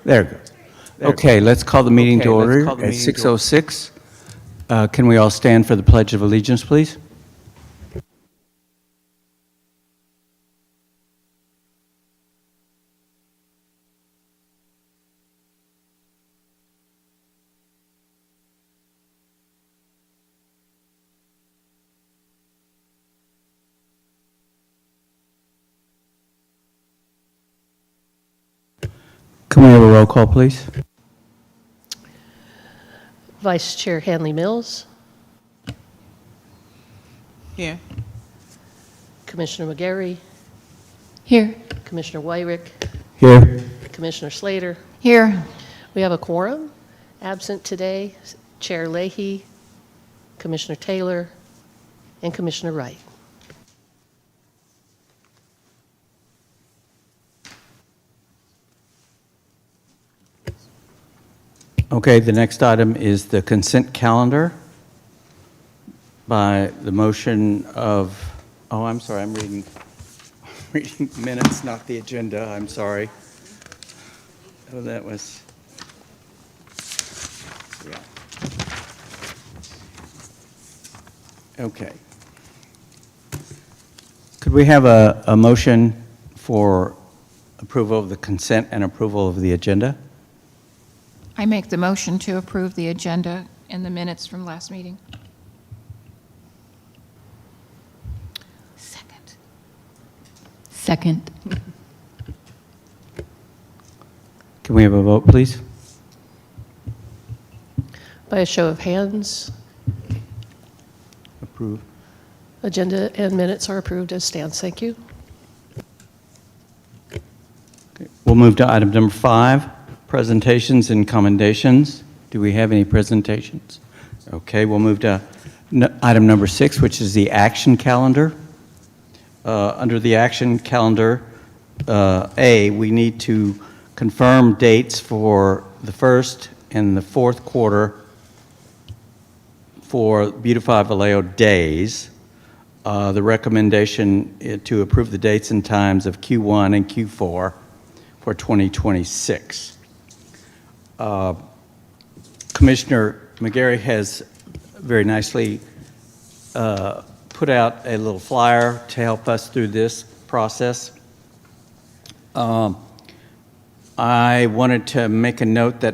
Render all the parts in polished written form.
There it goes. Okay, let's call the meeting to order at 6:06. Can we all stand for the Pledge of Allegiance, please? Can we have a roll call, please? Vice Chair Hanley Mills, Here. Commissioner McGarry, Here. Commissioner Wyrick, Here. Commissioner Slater. Here. We have a quorum. Absent today, Chair Leahy, Commissioner Taylor, and Commissioner Wright. Okay, the next item is the consent calendar by the motion of, oh, I'm sorry, I'm reading minutes, not the agenda, I'm sorry. Oh, that was, yeah. Okay. Could we have a motion for approval of the consent and approval of the agenda? I make the motion to approve the agenda and the minutes from last meeting. Second. Can we have a vote, please? By a show of hands, Approve. agenda and minutes are approved as stands. Thank you. Okay. We'll move to item number 5, presentations and commendations. Do we have any presentations? Okay, we'll move to item number 6, which is the action calendar. Under the action calendar, A, we need to confirm dates for the first and the fourth quarter for Beautify Vallejo days. The recommendation to approve the dates and times of Q1 and Q4 for 2026. Commissioner McGarry has very nicely put out a little flyer to help us through this process. I wanted to make a note that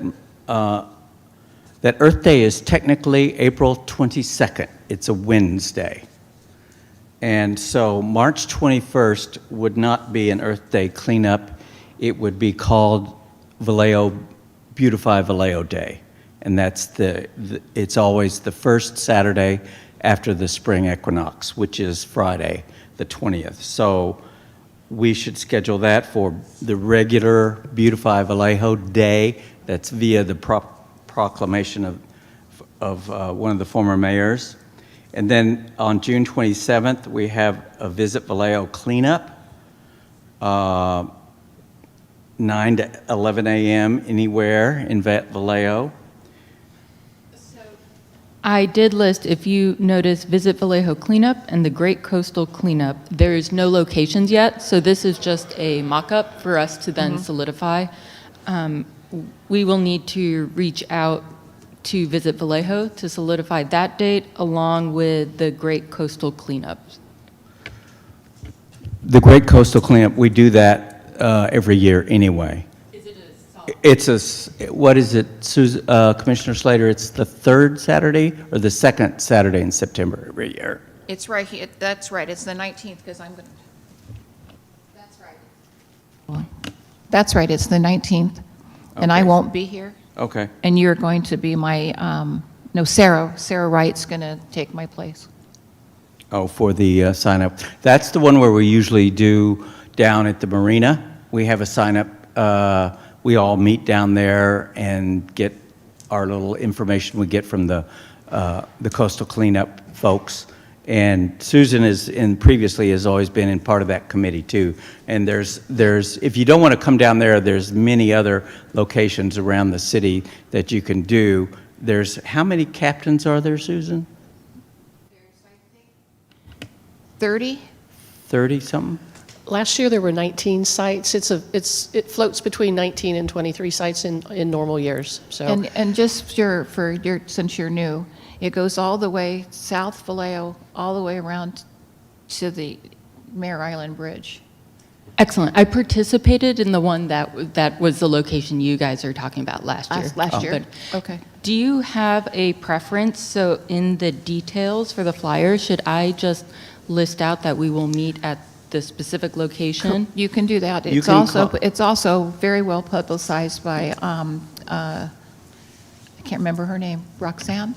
that Earth Day is technically April 22nd. It's a Wednesday. And so March 21st would not be an Earth Day cleanup. It would be called Vallejo, Beautify Vallejo Day. And that's it's always the first Saturday after the spring equinox, which is Friday, the 20th. So we should schedule that for the regular Beautify Vallejo Day. That's via the proclamation of one of the former mayors. And then on June 27th, we have a Visit Vallejo cleanup, 9 to 11 a.m. anywhere in Vallejo. I did list, if you notice, Visit Vallejo Cleanup and the Great Coastal Cleanup. There's no locations yet, so this is just a mock-up for us to then solidify. We will need to reach out to Visit Vallejo to solidify that date along with the Great Coastal Cleanup. The Great Coastal Cleanup, we do that every year anyway. It's what is it, Commissioner Slater? It's the third Saturday or the second Saturday in September every year? It's right here. That's right. It's the 19th because I'm going to. That's right. That's right. It's the 19th. And I Okay. won't be here. Okay. And you're going to be my, no, Sarah Wright's going to take my place. Oh, for the sign up. That's the one where we usually do down at the marina. We have a sign up. We all meet down there and get our little information we get from the coastal cleanup folks. And Susan previously has always been in part of that committee too. And there's if you don't want to come down there, there's many other locations around the city that you can do. There's, how many captains are there, Susan? There's, I think, 30. 30 something? Last year, there were 19 sites. It floats between 19 and 23 sites in normal years, so. And just since you're new, it goes all the way south Vallejo, all the way around to the Mare Island Bridge. Excellent. I participated in the one that was the location you guys are talking about last year. Last year? But Okay. do you have a preference? So in the details for the flyer, should I just list out that we will meet at the specific location? You can do that. You can It's also very well publicized by, I can't remember her name, Roxanne?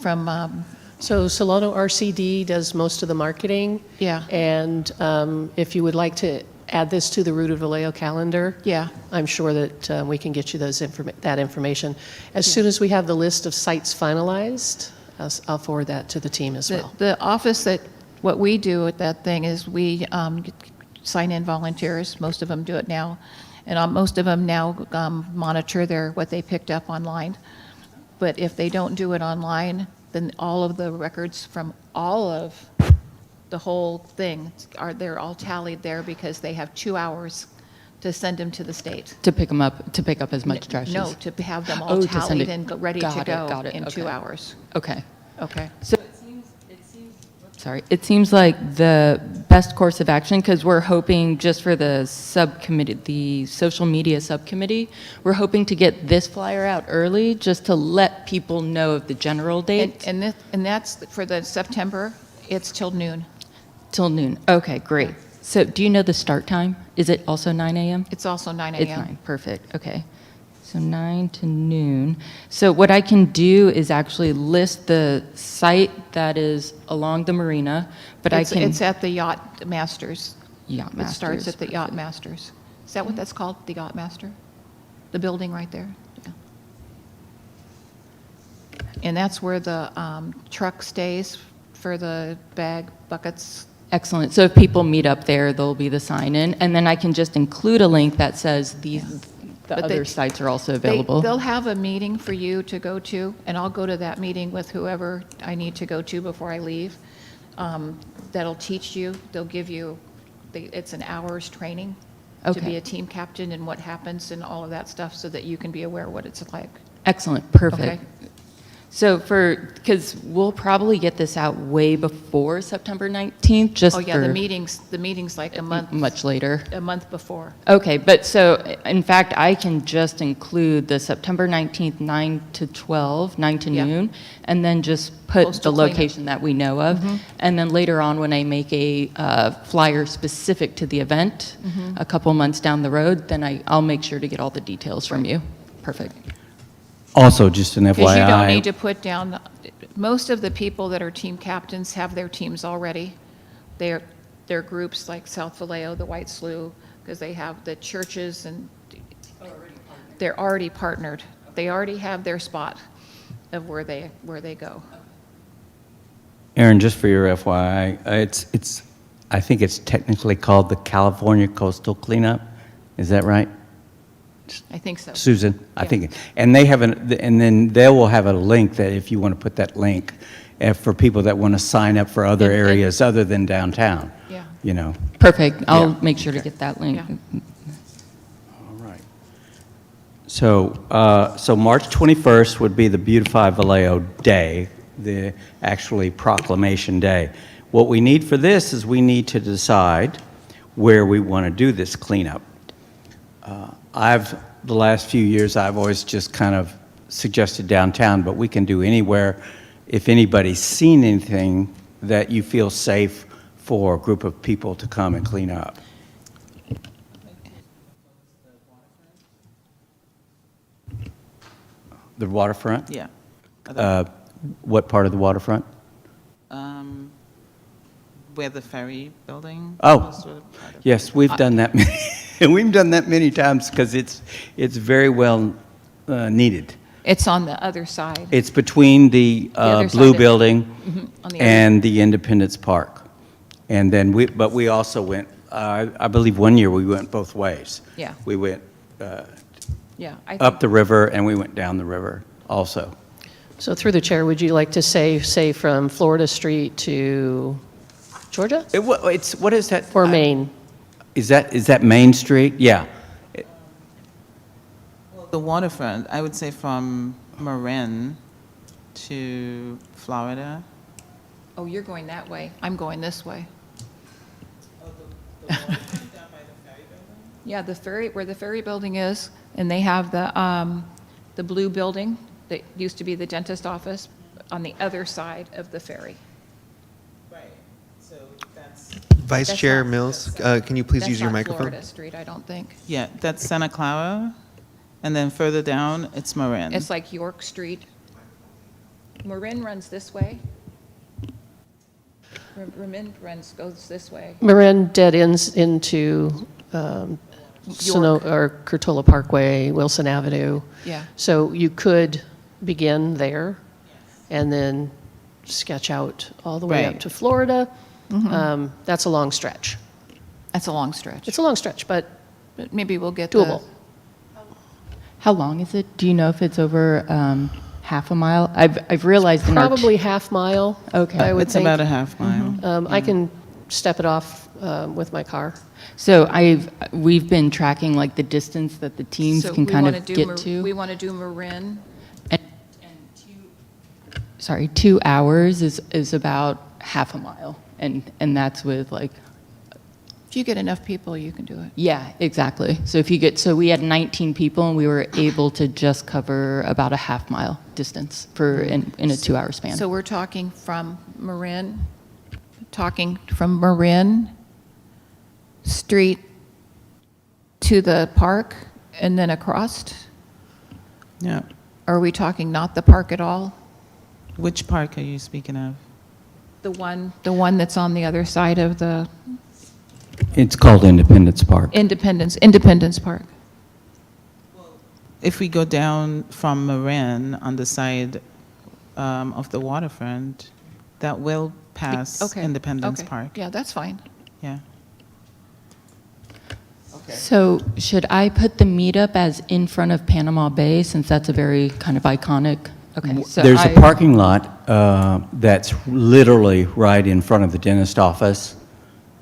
From, So Solano RCD does most of the marketing. Yeah. And if you would like to add this to the Route of Vallejo calendar, yeah, I'm sure that we can get you that information. As soon as we have the list of sites finalized, I'll forward that to the team as well. the office what we do with that thing is we sign in volunteers. Most of them do it now. And most of them now monitor what they picked up online. But if they don't do it online, then all of the records from all of the whole thing they're all tallied there because they have 2 hours to send them to the state. To pick up as much trash No, as... to have them Oh, all to send tallied it. and ready to go Got it. in 2 Okay. hours. Okay. Okay. So it seems like the best course of action, because we're hoping just for the subcommittee, the social media subcommittee, we're hoping to get this flyer out early just to let people know of the general date. And that's for the September, it's till noon. Till noon. Okay, great. So do you know the start time? Is it also 9 a.m.? It's also 9 It's a.m. 9, perfect, okay. So 9 to noon. So what I can do is actually list the site that is along the marina, but It's at the Yacht Masters. Yacht It starts Masters, at the Yacht Masters. Is that what that's called, the Yacht Master? The building right there? Yeah. And that's where the truck stays for the bag buckets. Excellent. So if people meet up there, there'll be the sign-in, and then I can just include a link that says the But other sites are also available. They'll have a meeting for you to go to, and I'll go to that meeting with whoever I need to go to before I leave. That'll teach you, they'll give you, it's an hour's training to Okay. be a team captain and what happens and all of that stuff so that you can be aware what it's like. Excellent, perfect. Okay. So because we'll probably get this out way before September 19th, just Oh, yeah, for the meeting's like a month. much later. A month before. Okay, but so, in fact, I can just include the September 19th, 9 to 12, 9 to Yeah. noon, and then just put Coastal the cleanup. location that we know of. And then later on, when I make a flyer specific to the event, a couple months down the road, then I'll make sure to get all the details from you. Perfect. Also, just an Because you don't need FYI, to put down, most of the people that are team captains have their teams already. They're groups like South Vallejo, the White Slough, because they have the churches and they're already partnered. They already have their spot of where they go. Aaron, just for your FYI, I think it's technically called the California Coastal Cleanup. Is that right? I think so. Susan, I Yeah. think, and then they will have a link that if you want to put that link for people that want to sign up for other And- areas other than downtown. Yeah. You know, Perfect. I'll Yeah. make sure to get that link. Yeah. all right. So March 21st would be the Beautify Vallejo Day, the actually proclamation day. What we need for this is we need to decide where we want to do this cleanup. The last few years, I've always just kind of suggested downtown, but we can do anywhere. If anybody's seen anything that you feel safe for a group of people to come and clean up. The waterfront? Yeah. What part of the waterfront? Where the ferry building. Oh, was sort of part of- yes, we've done that many, we've done that many times because it's very well needed. It's on the other side. It's between the other blue side of- building on the other- and the Independence Park. And then but we also went, I believe one year we went both ways. Yeah. We went Yeah. I up the river and we went down the river also. So through the chair, would you like to say from Florida Street to Georgia? What is that? Or Maine? Is that Main Street? Yeah. The waterfront, I would say from Marin to Florida. Oh, you're going that way. I'm going this way. Yeah, the ferry, where the ferry building is, and they have the blue building that used to be the dentist office on the other side of the ferry. Right, so that's... Vice That's Chair not- Mills, can you please use your That's not microphone? Florida Street, I don't think. Yeah, that's Santa Clara, and then further down, it's Marin. It's like York Street. Marin runs this way. Marin goes this way. Marin dead ends into or Curtola Parkway, Wilson Avenue. Yeah. So you could begin there and then sketch out all the way up Right. to Florida. That's a long stretch. That's a long stretch. It's a long stretch, but But maybe we'll get doable. How long is it? Do you know if it's over half a mile? I've realized in our Probably half mile, Okay. I would It's think. about a half mile. I can step it off with my car. So we've been tracking like the distance that the teams So can we kind wanna of do get Mar- to. We want to do Marin. Sorry, 2 hours is about half a mile, and that's with like, If you get enough people, you can do it. yeah, exactly. So we had 19 people, and we were able to just cover about a half mile distance in a 2 hour span. So we're talking from Marin Street to the park and then across? Yeah. Are we talking not the park at all? Which park are you speaking of? The one that's on the other side of the It's called Independence Park. Independence Park? If we go down from Marin on the side of the waterfront, that will pass Okay. Independence Okay. Park. Yeah, that's fine. Yeah. So should I put the meetup as in front of Panama Bay, since that's a very kind of iconic? Okay, so There's a parking lot that's literally right in front of the dentist office,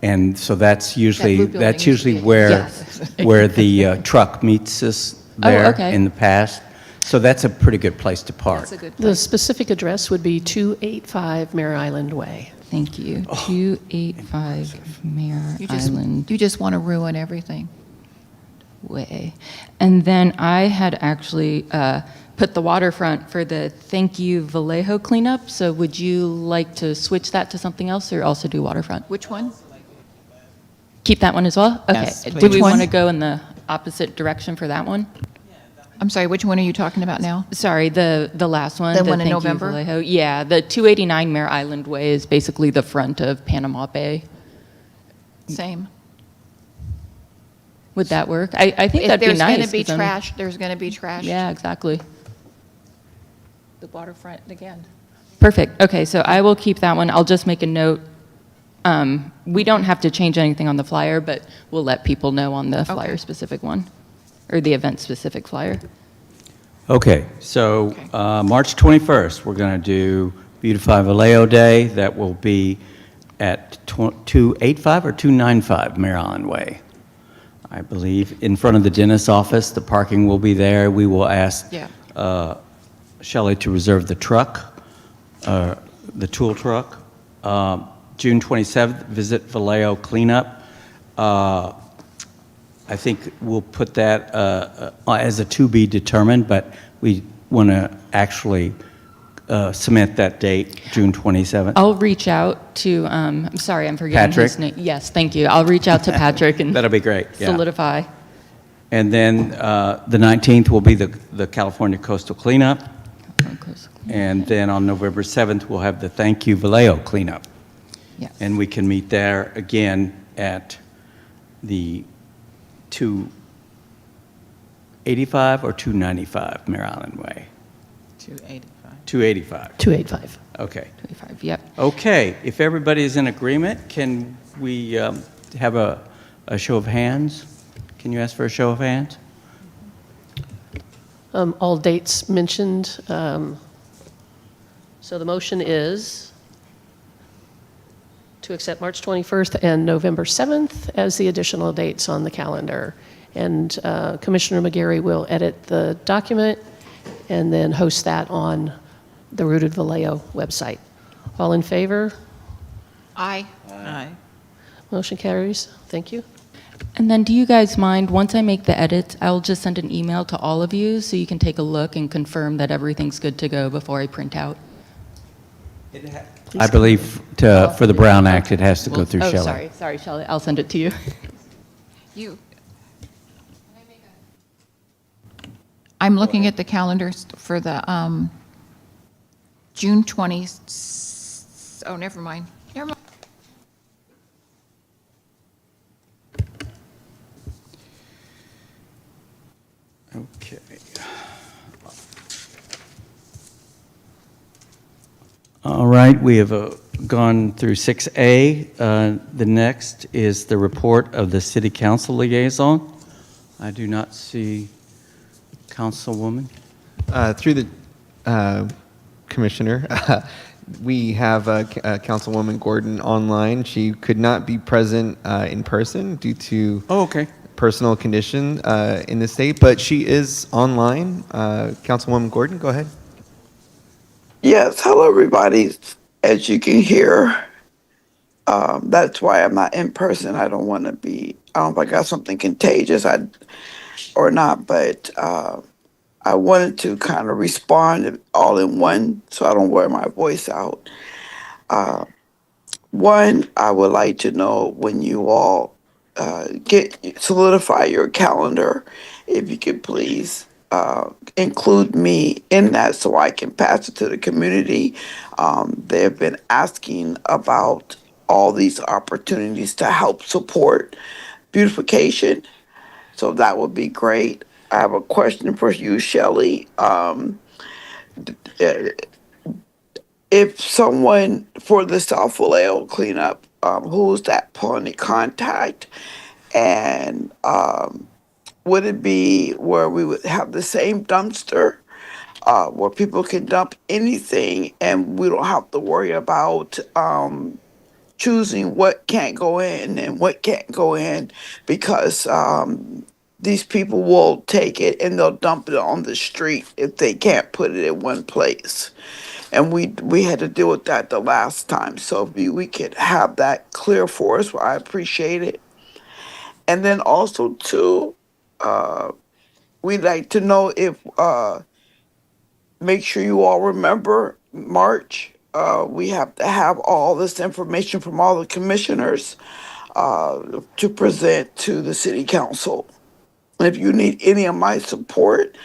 and so that's usually blue building used to be- where Yes. where the truck meets us Oh, there okay. in the past. So that's a pretty good place to park. That's a good The place. specific address would be 285 Mare Island Way. Thank you. 285 Mare Island You just want to ruin everything. Way. And then I had actually put the waterfront for the thank you Vallejo cleanup. So would you like to switch that to something else, or also do waterfront? Which one? Keep that one as well? Okay. Yes, Do please. we Which want one? to go in the opposite direction for that one? I'm sorry, which one are you talking about now? Sorry, the last one. The one in Thank You, November? Vallejo. Yeah, the 289 Mare Island Way is basically the front of Panama Bay. Same. Would that work? I think If that'd be there's nice. going to be 'cause then- trash, there's going to be trash. Yeah, exactly. The waterfront again. Perfect. Okay, so I will keep that one. I'll just make a note. We don't have to change anything on the flyer, but we'll let people know on the flyer-specific one, or the event-specific flyer. Okay, so March 21st, we're going to do Beautify Vallejo Day. That will be at 285 or 295 Mare Island Way, I believe, in front of the dentist's office. The parking will be there. We will ask Yeah. Shelley to reserve the truck, the tool truck. June 27th, visit Vallejo cleanup. I think we'll put that as a to be determined, but we want to actually cement that date, June 27th. I'll reach out to, I'm sorry, I'm forgetting his Patrick? name. Yes, thank you. I'll reach out to Patrick and That'll be great, yeah. solidify. And then the 19th will be the California Coastal Cleanup. And then on November 7th, we'll have the Thank You Vallejo Cleanup. Yes. And we can meet there again at the 285 or 295 Mare Island Way? 285. 285. 285. Okay. 25, yep. Okay, if everybody is in agreement, can we have a show of hands? Can you ask for a show of hands? All dates mentioned. So the motion is to accept March 21st and November 7th as the additional dates on the calendar. And Commissioner McGarry will edit the document and then host that on the Rooted Vallejo website. All in favor? Aye. Aye. Motion carries. Thank you. And then do you guys mind, once I make the edits, I'll just send an email to all of you so you can take a look and confirm that everything's good to go before I print out? I believe for the Brown Act, it has to go through Oh, Shelley. sorry, Shelley, I'll send it to you. You. I'm looking at the calendars for the June 20, oh, never mind. Never mind. Okay. All right, we have gone through 6A. The next is the report of the City Council liaison. I do not see Councilwoman. Through the Commissioner, we have Councilwoman Gordon online. She could not be present in person due to Oh, okay. personal condition in the state, but she is online. Councilwoman Gordon, go ahead. Yes, hello everybody. As you can hear, that's why I'm not in person. I don't want to be. I don't know if I got something contagious, or not. But I wanted to kind of respond all in one, so I don't wear my voice out. One, I would like to know when you all solidify your calendar, if you could please include me in that so I can pass it to the community. They have been asking about all these opportunities to help support beautification, so that would be great. I have a question for you, Shelley. If someone for the South Vallejo cleanup, who's that point of contact? And would it be where we would have the same dumpster where people can dump anything and we don't have to worry about choosing what can't go in and what can't go in, because these people will take it and they'll dump it on the street if they can't put it in one place. And we had to deal with that the last time. So if we could have that clear for us, well, I appreciate it. And then also too, we'd like to know if make sure you all remember March. We have to have all this information from all the commissioners to present to the city council. And if you need any of my support,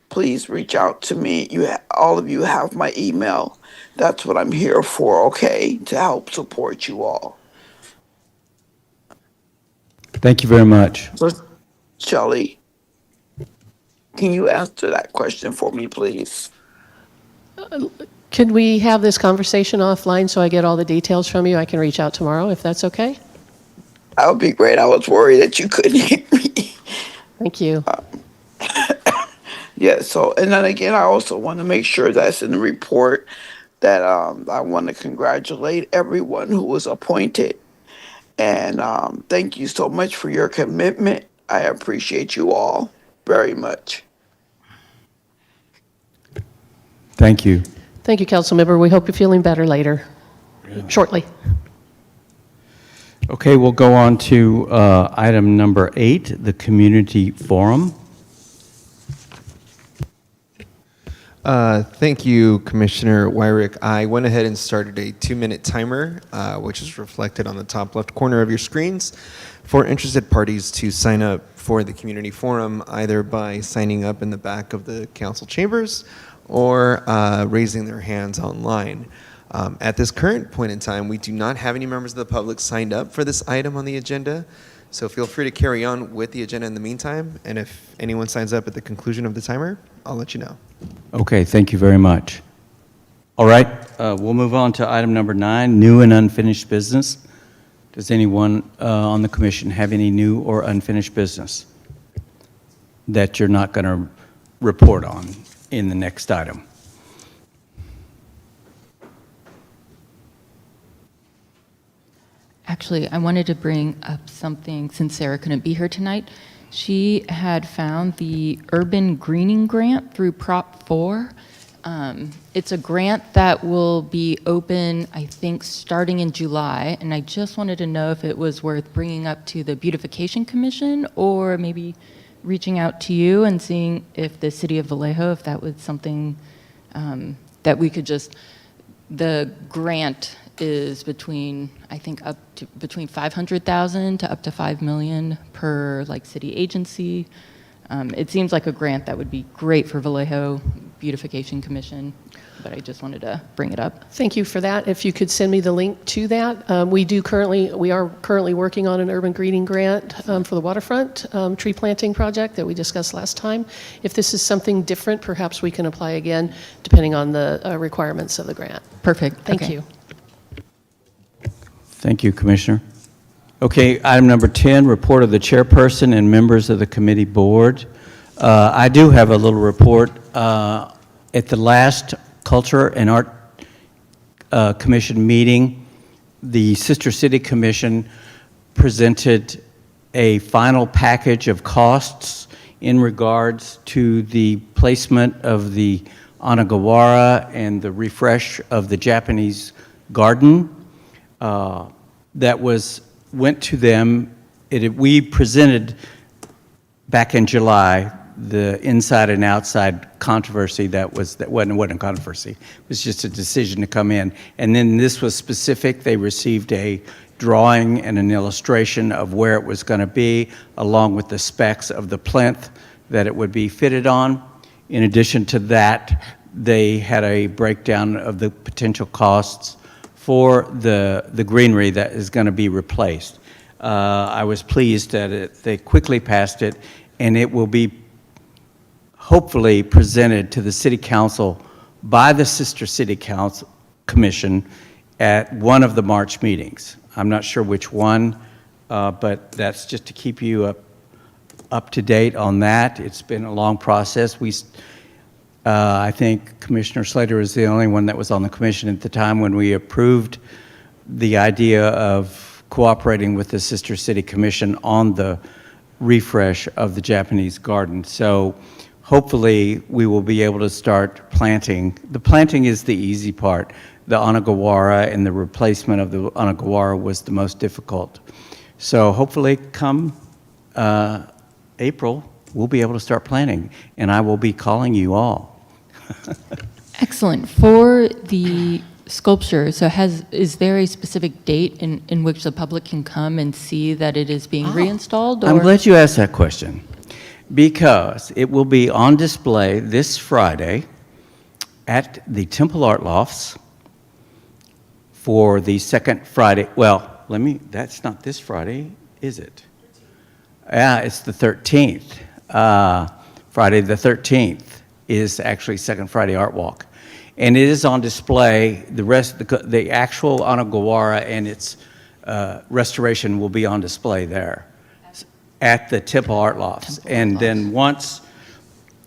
please reach out to me. All of you have my email. That's what I'm here for, okay? To help support you all. Thank you very much. So, Shelley, can you answer that question for me, please? Can we have this conversation offline so I get all the details from you? I can reach out tomorrow if that's okay. That would be great. I was worried that you couldn't hear me. Thank you. Yeah, so, and then again, I also want to make sure that's in the report that I want to congratulate everyone who was appointed. And thank you so much for your commitment. I appreciate you all very much. Thank you. Thank you, Councilmember. We hope you're feeling better later, shortly. Okay, we'll go on to item number 8, the community forum. Thank you, Commissioner Wyrick. I went ahead and started a 2-minute timer, which is reflected on the top left corner of your screens, for interested parties to sign up for the community forum, either by signing up in the back of the council chambers or raising their hands online. At this current point in time, we do not have any members of the public signed up for this item on the agenda, so feel free to carry on with the agenda in the meantime, and if anyone signs up at the conclusion of the timer, I'll let you know. Okay, thank you very much. All right, we'll move on to item number 9, new and unfinished business. Does anyone on the commission have any new or unfinished business that you're not going to report on in the next item? Actually, I wanted to bring up something since Sarah couldn't be here tonight. She had found the Urban Greening Grant through Prop 4. It's a grant that will be open, I think, starting in July, and I just wanted to know if it was worth bringing up to the Beautification Commission or maybe reaching out to you and seeing if the city of Vallejo, if that was something that we could just, the grant is between, I think, up to between 500,000 to up to 5 million per like city agency. It seems like a grant that would be great for Vallejo Beautification Commission, but I just wanted to bring it up. Thank you for that. If you could send me the link to that. We are currently working on an urban greening grant for the waterfront tree planting project that we discussed last time. If this is something different, perhaps we can apply again, depending on the requirements of the grant. Perfect. Thank Okay. you. Thank you, Commissioner. Okay, item number 10, report of the chairperson and members of the committee board. I do have a little report. At the last Culture and Art Commission meeting, the Sister City Commission presented a final package of costs in regards to the placement of the Onagawara and the refresh of the Japanese garden. That went to them. We presented back in July the inside and outside controversy that wasn't a controversy. It was just a decision to come in. And then this was specific. They received a drawing and an illustration of where it was going to be, along with the specs of the plinth that it would be fitted on. In addition to that, they had a breakdown of the potential costs for the greenery that is going to be replaced. I was pleased that they quickly passed it, and it will be hopefully presented to the City Council by the Sister City Council Commission at one of the March meetings. I'm not sure which one, but that's just to keep you up to date on that. It's been a long process. I think Commissioner Slater is the only one that was on the commission at the time when we approved the idea of cooperating with the Sister City Commission on the refresh of the Japanese garden. So hopefully we will be able to start planting. The planting is the easy part. The Onagawara and the replacement of the Onagawara was the most difficult. So hopefully come April, we'll be able to start planting, and I will be calling you all. Excellent. For the sculpture, so is there a specific date in which the public can come and see that it is being reinstalled? Or? I'm glad you asked that question, because it will be on display this Friday at the Temple Art Lofts for the second Friday. Well, that's not this Friday, is it? Yeah, it's the 13th. Friday the 13th is actually Second Friday Art Walk. And it is on display. The actual Onagawara and its restoration will be on display there at the Temple Art Lofts. And then once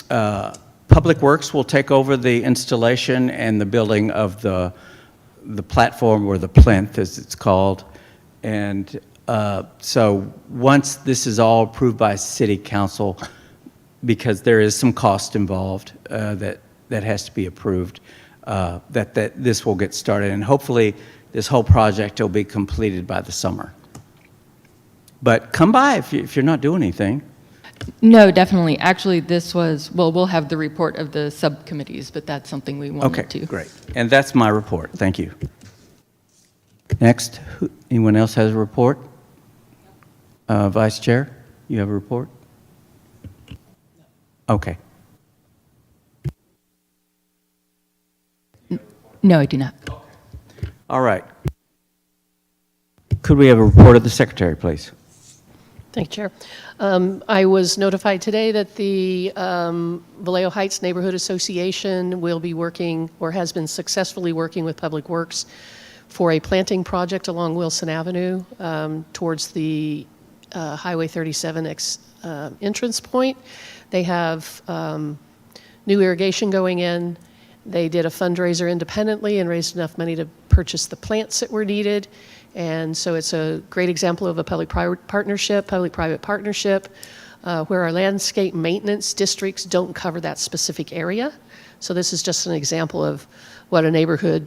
Public Works will take over the installation and the building of the platform, or the plinth as it's called. And so once this is all approved by City Council, because there is some cost involved that has to be approved, that this will get started. And hopefully this whole project will be completed by the summer. But come by if you're not doing anything. No, definitely. Actually, we'll have the report of the subcommittees, but that's something we wanted to. Okay, great. And that's my report. Thank you. Next, anyone else has a report? Vice Chair, you have a report? Okay. No, I do not. All right. Could we have a report of the Secretary, please? Thank you, Chair. I was notified today that the Vallejo Heights Neighborhood Association will be working, or has been successfully working with Public Works for a planting project along Wilson Avenue towards the Highway 37 entrance point. They have new irrigation going in. They did a fundraiser independently and raised enough money to purchase the plants that were needed. And so it's a great example of a public-private partnership, where our landscape maintenance districts don't cover that specific area. So this is just an example of what a neighborhood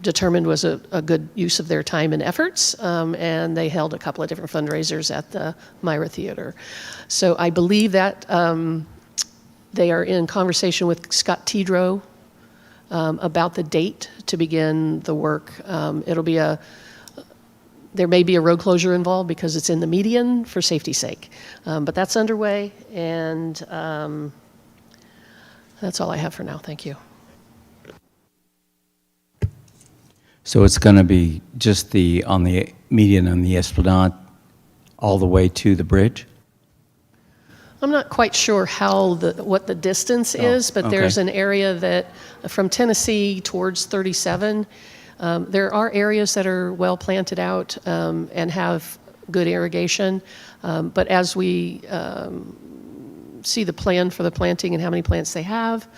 determined was a good use of their time and efforts, and they held a couple of different fundraisers at the Myra Theater. So I believe that they are in conversation with Scott Tidrow about the date to begin the work. There may be a road closure involved because it's in the median for safety's sake, but that's underway, and that's all I have for now. Thank you. So it's going to be just on the median on the Esplanade all the way to the bridge? I'm not quite sure what the distance is, but there's an area that from Tennessee towards 37, there are areas that are well planted out and have good irrigation. But as we see the plan for the planting and how many plants they have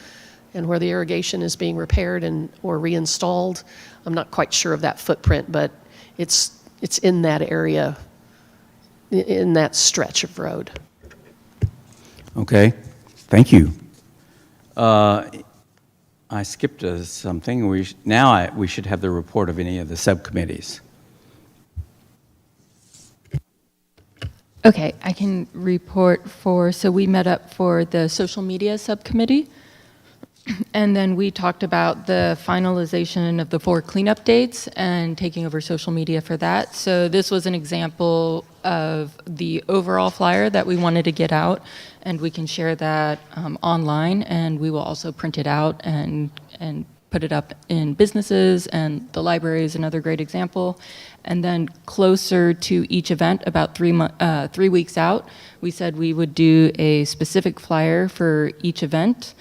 and where the irrigation is being repaired or reinstalled, I'm not quite sure of that footprint, but it's in that area, in that stretch of road. Okay, thank you. I skipped something. We should have the report of any of the subcommittees. Okay, I can report so we met up for the social media subcommittee, and then we talked about the finalization of the 4 cleanup dates and taking over social media for that. So this was an example of the overall flyer that we wanted to get out, and we can share that online, and we will also print it out and put it up in businesses, and the library is another great example. And then closer to each event, about 3 weeks out, we said we would do a specific flyer for each event,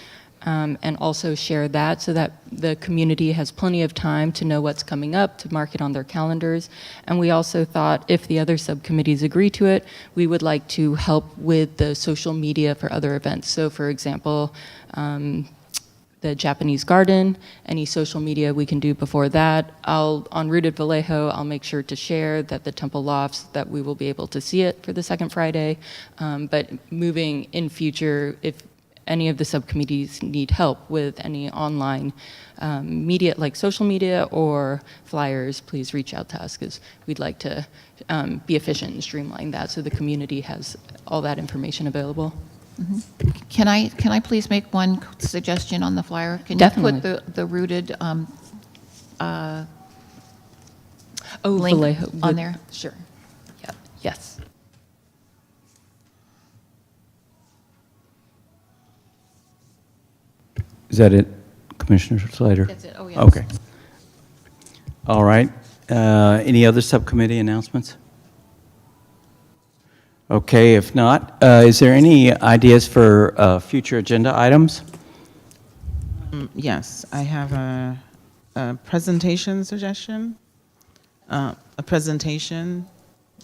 and also share that so that the community has plenty of time to know what's coming up, to mark it on their calendars. And we also thought if the other subcommittees agree to it, we would like to help with the social media for other events. So for example, the Japanese garden, any social media we can do before that. On Rooted Vallejo, I'll make sure to share that the Temple Lofts, that we will be able to see it for the second Friday. But moving in future, if any of the subcommittees need help with any online media, like social media or flyers, please reach out to us, because we'd like to be efficient and streamline that so the community has all that information available. Mm-hmm. Can I please make one suggestion on the flyer? Can Definitely. you put the Rooted link Vallejo, on there? Sure. Yeah. Yes. Is that it, Commissioner Slater? That's it. Oh, yes. Okay. All right. Any other subcommittee announcements? Okay, if not, is there any ideas for future agenda items? Yes, I have a presentation suggestion. A presentation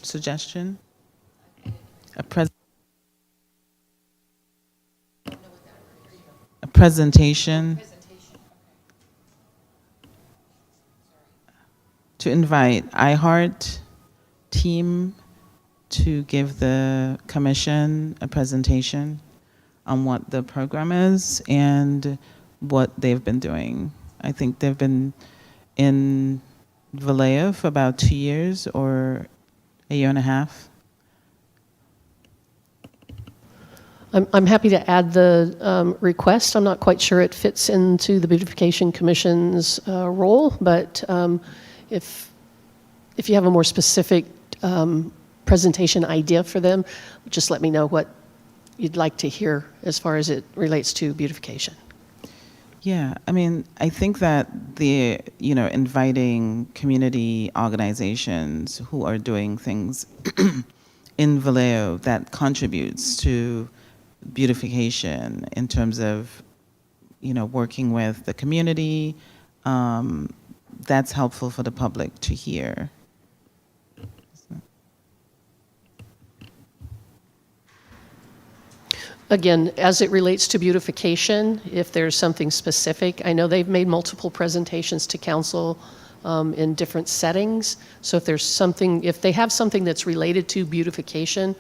suggestion. A presentation to invite iHeart team to give the commission a presentation on what the program is and what they've been doing. I think they've been in Vallejo for about 2 years or a year and a half. I'm happy to add the request. I'm not quite sure it fits into the Beautification Commission's role, but if you have a more specific presentation idea for them, just let me know what you'd like to hear as far as it relates to beautification. Yeah, I mean, I think that inviting community organizations who are doing things in Vallejo that contributes to beautification in terms of, working with the community, that's helpful for the public to hear. Again, as it relates to beautification, if there's something specific, I know they've made multiple presentations to council in different settings. So if there's something, if they have something that's related to beautification,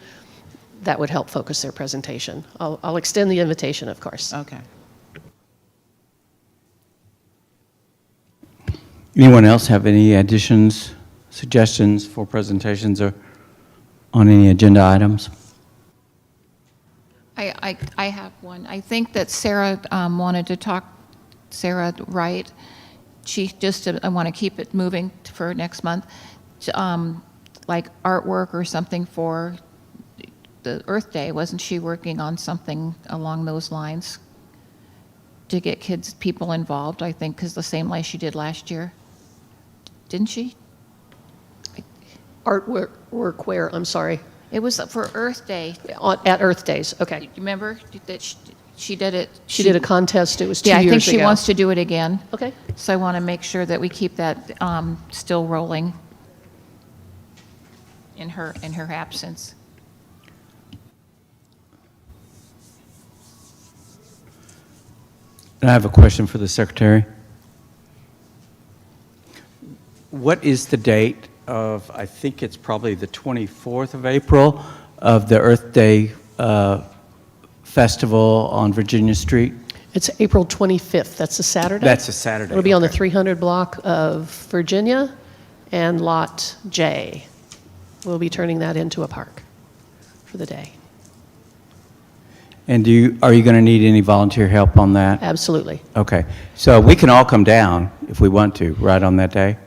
that would help focus their presentation. I'll extend the invitation, of course. Okay. Anyone else have any additions, suggestions for presentations or on any agenda items? I have one. I think that Sarah wanted to talk, Sarah Wright, she just, I want to keep it moving for next month, like artwork or something for the Earth Day. Wasn't she working on something along those lines to get people involved, I think, because the same way she did last year? Didn't she? Artwork where, I'm sorry? It was for Earth Day. At Earth Days, okay. You remember that she did it? She did a contest, it was 2 years Yeah, ago. I think she wants to do it again. Okay. So I want to make sure that we keep that still rolling in her absence. And I have a question for the secretary. What is the date of, I think it's probably the 24th of April, of the Earth Day Festival on Virginia Street? It's April 25th, that's a Saturday? That's a Saturday. It'll be on the okay. 300 block of Virginia and Lot J. We'll be turning that into a park for the day. And are you going to need any volunteer help on that? Absolutely, Okay. So we can all come down if we want to, right on that day,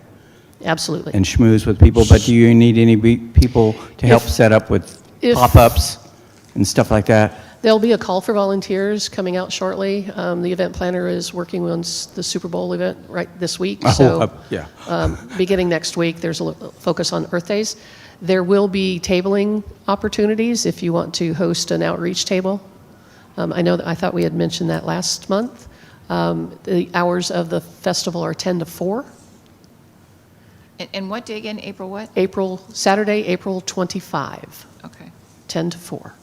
absolutely. and schmooze with people, but do you need any people to help set up with if- pop-ups and stuff like that? There'll be a call for volunteers coming out shortly. The event planner is working on the Super Bowl event right this week. So yeah. beginning next week, there's a focus on Earth Days. There will be tabling opportunities if you want to host an outreach table. I thought we had mentioned that last month. The hours of the festival are 10 to 4. And what day again? April what? Saturday, April 25, Okay. 10 to 4.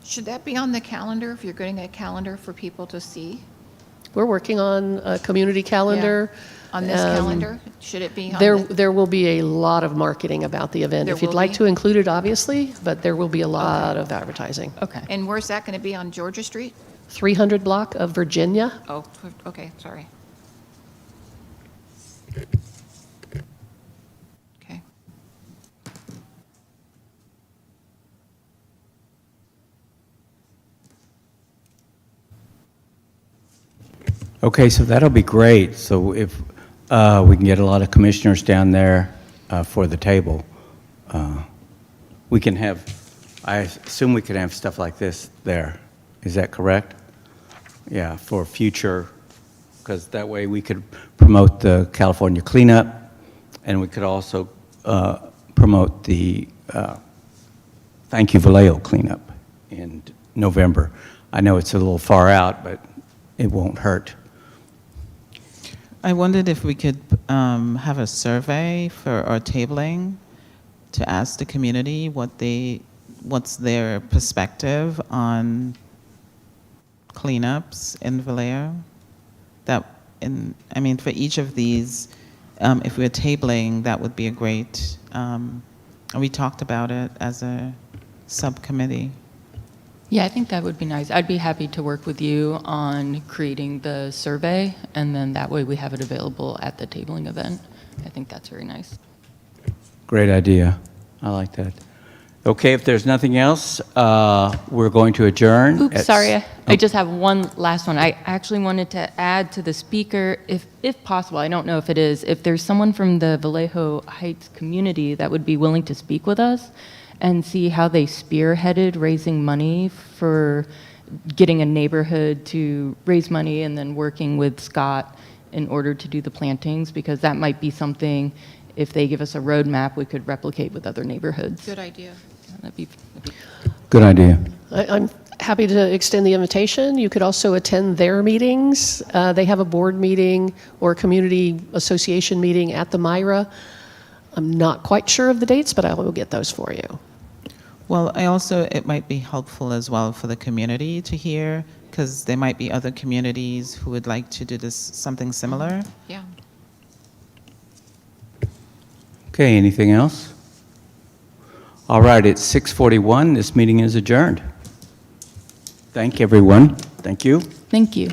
Should that be on the calendar, if you're getting a calendar for people to see? We're working on a community calendar. On this calendar? Should it be on There will be a lot of marketing about the event. There If you'd will like be? to include it, obviously, but there will be a lot of advertising. Okay. And where's that going to be, on Georgia Street? 300 block of Virginia. Oh, okay, sorry. Okay. Okay, so that'll be great. So if we can get a lot of commissioners down there for the table, we can have, I assume we can have stuff like this there. Is that correct? Yeah, for future, because that way we could promote the California cleanup, and we could also promote the Thank You Vallejo cleanup in November. I know it's a little far out, but it won't hurt. I wondered if we could have a survey for our tabling to ask the community what's their perspective on cleanups in Vallejo. For each of these, if we're tabling, that would be a great. We talked about it as a subcommittee. Yeah, I think that would be nice. I'd be happy to work with you on creating the survey, and then that way we have it available at the tabling event. I think that's very nice. Great idea. I like that. Okay, if there's nothing else, we're going to adjourn. Oops, sorry. I just have one last one. I actually wanted to add to the speaker, if possible, I don't know if it is, if there's someone from the Vallejo Heights community that would be willing to speak with us and see how they spearheaded raising money for getting a neighborhood to raise money and then working with Scott in order to do the plantings, because that might be something, if they give us a roadmap, we could replicate with other neighborhoods. Good idea. That'd be Good idea. I'm happy to extend the invitation. You could also attend their meetings. They have a board meeting or community association meeting at the Myra. I'm not quite sure of the dates, but I will get those for you. Well, it might be helpful as well for the community to hear because there might be other communities who would like to do this, something similar. Yeah. Okay, anything else? All right, it's 6:41. This meeting is adjourned. Thank everyone. Thank you. Thank you.